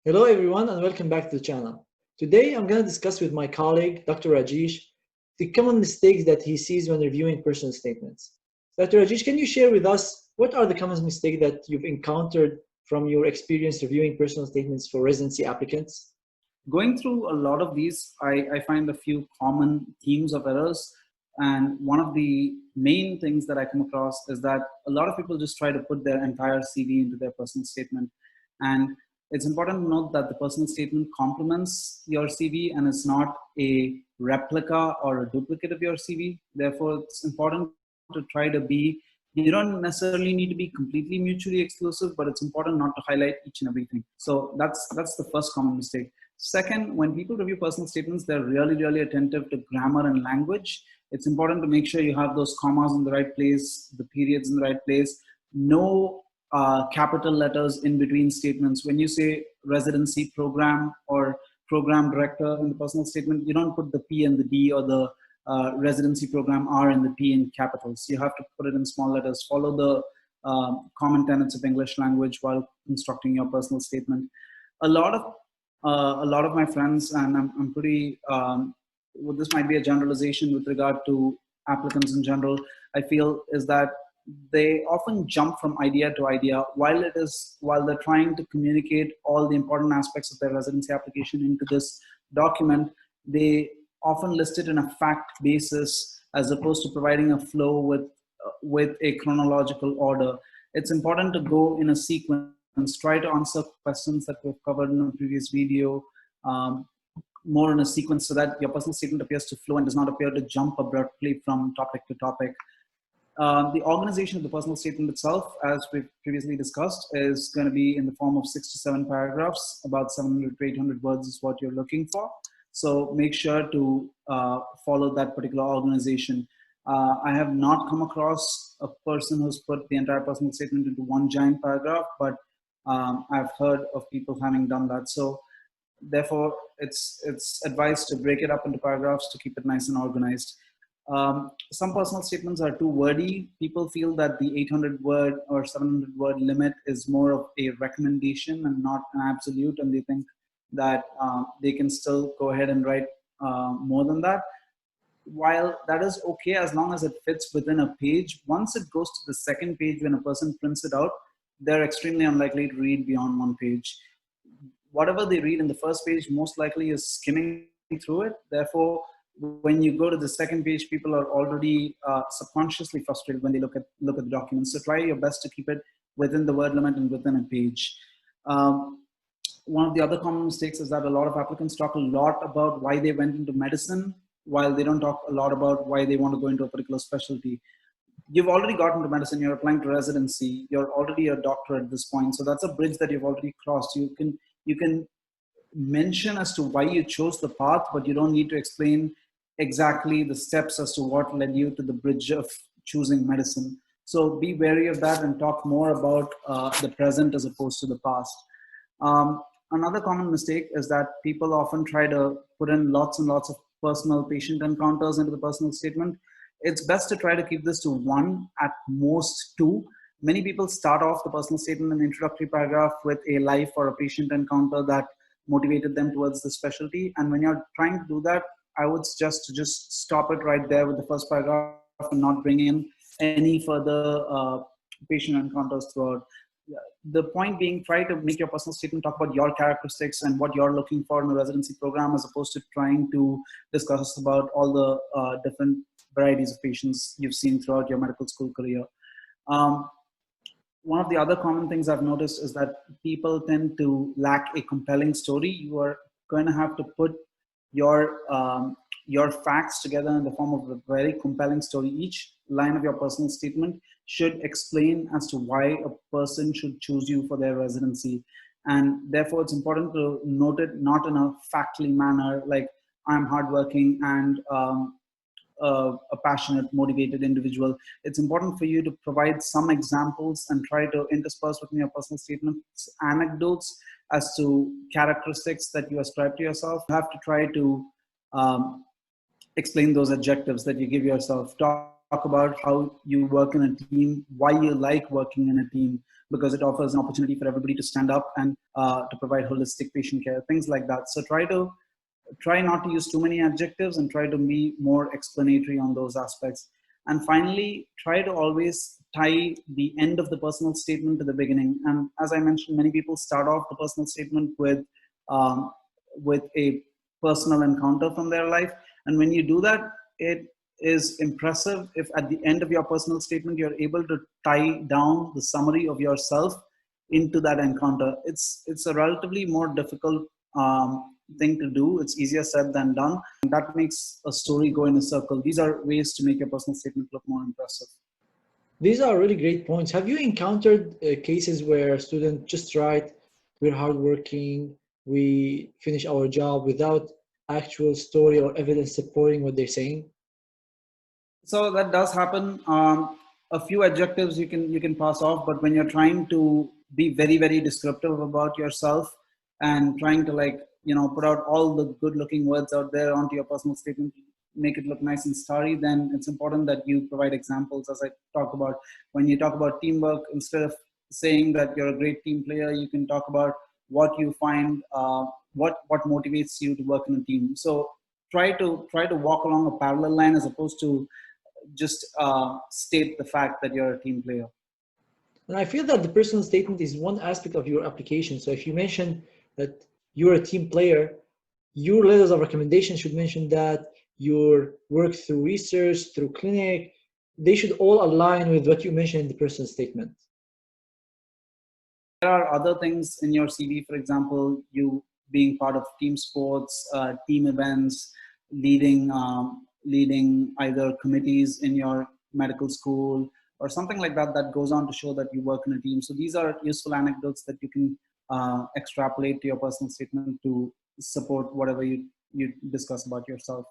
Hello everyone and welcome back to the channel. Today I'm going to discuss with my colleague Dr. Rajesh the common mistakes that he sees when reviewing personal statements. Dr. Rajesh, can you share with us what are the common mistakes that you've encountered from your experience reviewing personal statements for residency applicants? Going through a lot of these, I find a few common themes of errors. And one of the main things that I come across is that a lot of people just try to put their entire CV into their personal statement. And it's important to note that the personal statement complements your CV and is not a replica or a duplicate of your CV. Therefore, it's important to try to be, you don't necessarily need to be completely mutually exclusive, but it's important not to highlight each and everything. So that's the first common mistake. Second, when people review personal statements, they're really attentive to grammar and language. It's important to make sure you have those commas in the right place, the periods in the right place, no capital letters in between statements. When you say residency program or program director in the personal statement, you don't put the P and the D or the residency program R and the P in capitals. You have to put it in small letters. Follow the common tenets of English language while constructing your personal statement. A lot of my friends, and I'm pretty, well, this might be a generalization with regard to applicants in general, I feel, is that they often jump from idea to idea while they're trying to communicate all the important aspects of their residency application into this document. They often list it in a fact basis as opposed to providing a flow with a chronological order. It's important to go in a sequence, try to answer questions that we've covered in a previous video more in a sequence so that your personal statement appears to flow and does not appear to jump abruptly from topic to topic. The organization of the personal statement itself, as we've previously discussed, is going to be in the form of 6 to 7 paragraphs. About 700 to 800 words is what you're looking for. So make sure to follow that particular organization. I have not come across a person who's put the entire personal statement into one giant paragraph, but I've heard of people having done that. So therefore, it's advised to break it up into paragraphs to keep it nice and organized. Some personal statements are too wordy. People feel that the 800 word or 700 word limit is more of a recommendation and not an absolute, and they think that they can still go ahead and write more than that. While that is okay as long as it fits within a page, once it goes to the second page when a person prints it out, they're extremely unlikely to read beyond one page. Whatever they read in the first page most likely is skimming through it. Therefore, when you go to the second page, people are already subconsciously frustrated when they look at the document. So try your best to keep it within the word limit and within a page. One of the other common mistakes is that a lot of applicants talk a lot about why they went into medicine, while they don't talk a lot about why they want to go into a particular specialty. You've already gotten to medicine, you're applying to residency, you're already a doctor at this point. So that's a bridge that you've already crossed. You can mention as to why you chose the path, but you don't need to explain exactly the steps as to what led you to the bridge of choosing medicine. So be wary of that and talk more about the present as opposed to the past. Another common mistake is that people often try to put in lots and lots of personal patient encounters into the personal statement. It's best to try to keep this to one, at most two. Many people start off the personal statement in the introductory paragraph with a life or a patient encounter that motivated them towards the specialty. And when you're trying to do that, I would suggest to just stop it right there with the first paragraph and not bring in any further patient encounters throughout. The point being, try to make your personal statement talk about your characteristics and what you're looking for in a residency program, as opposed to trying to discuss about all the different varieties of patients you've seen throughout your medical school career. One of the other common things I've noticed is that people tend to lack a compelling story. You are going to have to put your facts together in the form of a very compelling story. Each line of your personal statement should explain as to why a person should choose you for their residency. And therefore, it's important to note it not in a factly manner, like I'm hardworking and a passionate, motivated individual. It's important for you to provide some examples and try to intersperse within your personal statements anecdotes as to characteristics that you ascribe to yourself. You have to try to explain those adjectives that you give yourself. Talk about how you work in a team, why you like working in a team, because it offers an opportunity for everybody to stand up and to provide holistic patient care, things like that. So try not to use too many adjectives and try to be more explanatory on those aspects. And finally, try to always tie the end of the personal statement to the beginning. And as I mentioned, many people start off the personal statement um, with a personal encounter from their life. And when you do that, it is impressive if at the end of your personal statement, you're able to tie down the summary of yourself into that encounter. It's a relatively more difficult thing to do. It's easier said than done. And that makes a story go in a circle. These are ways to make your personal statement look more impressive. These are really great points. Have you encountered cases where students just write, we're hardworking, we finish our job without actual story or evidence supporting what they're saying? So that does happen. A few adjectives you can pass off, but when you're trying to be very very descriptive about yourself and trying to put out all the good looking words out there onto your personal statement, make it look nice and starry, then it's important that you provide examples. As I talk about, when you talk about teamwork, instead of saying that you're a great team player, you can talk about what you find, what motivates you to work in a team. So try to walk along a parallel line as opposed to just state the fact that you're a team player. And I feel that the personal statement is one aspect of your application. So if you mention that you're a team player, your letters of recommendation should mention that your work through research, through clinic, they should all align with what you mentioned in the personal statement. There are other things in your CV, for example, you being part of team sports, team events, leading either committees in your medical school or something like that, that goes on to show that you work in a team. So these are useful anecdotes that you can extrapolate to your personal statement to support whatever you discuss about yourself.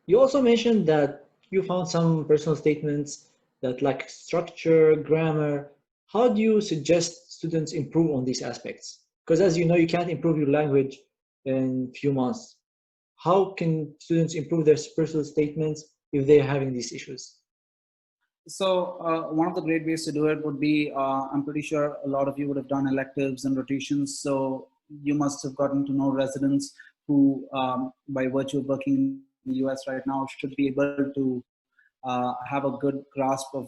You also mentioned that you found some personal statements that lack structure, grammar. How do you suggest students improve on these aspects? Because as you know, you can't improve your language in few months. How can students improve their personal statements if they're having these issues? So one of the great ways to do it would be, I'm pretty sure a lot of you would have done electives and rotations. So you must have gotten to know residents who, by virtue of working in the US right now, should be able to have a good grasp of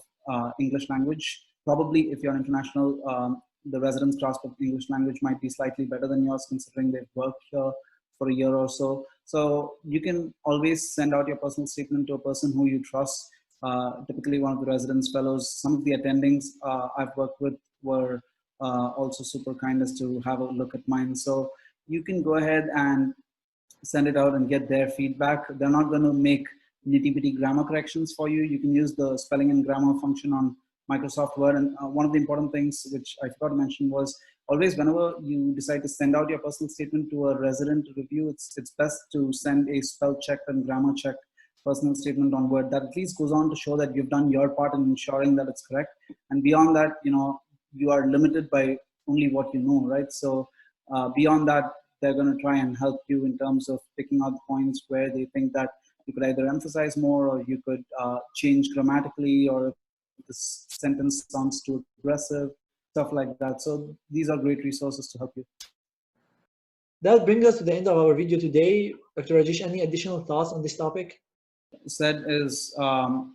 English language. Probably if you're international, the residents' grasp of English language might be slightly better than yours, considering they've worked here for a year or so. So you can always send out your personal statement to a person who you trust. Typically one of the residence fellows. Some of the attendings I've worked with were also super kind as to have a look at mine. So you can go ahead and send it out and get their feedback. They're not going to make nitty-bitty grammar corrections for you. You can use the spelling and grammar function on Microsoft Word. And one of the important things which I forgot to mention was, always whenever you decide to send out your personal statement to a resident to review, it's best to send a spell check and grammar check personal statement on Word. That at least goes on to show that you've done your part in ensuring that it's correct. And beyond that, you are limited by only what you know, right? So beyond that, they're going to try and help you in terms of picking out the points where they think that you could either emphasize more, or you could change grammatically, or the sentence sounds too aggressive, stuff like that. So these are great resources to help you. That brings us to the end of our video today. Dr. Rajesh, any additional thoughts on this topic? Said is, go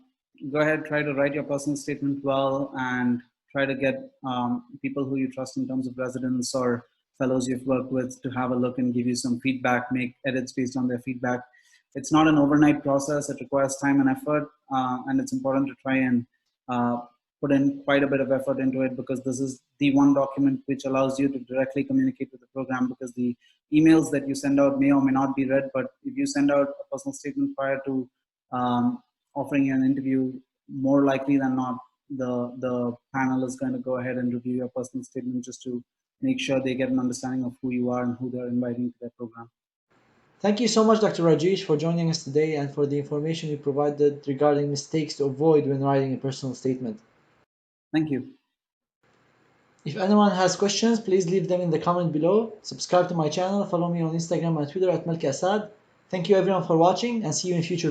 ahead, try to write your personal statement well, and try to get people who you trust in terms of residents or fellows you've worked with to have a look and give you some feedback, make edits based on their feedback. It's not an overnight process. It requires time and effort, and it's important to try and put in quite a bit of effort into it, because this is the one document which allows you to directly communicate with the program, because the emails that you send out may or may not be read, but if you send out a personal statement prior to offering you an interview, more likely than not, the panel is going to go ahead and review your personal statement just to make sure they get an understanding of who you are and who they're inviting to their program. Thank you so much, Dr. Rajesh, for joining us today and for the information you provided regarding mistakes to avoid when writing a personal statement. Thank you. If anyone has questions, please leave them in the comment below. Subscribe to my channel, follow me on Instagram and Twitter at Malke Asaad. Thank you everyone for watching, and see you in future videos.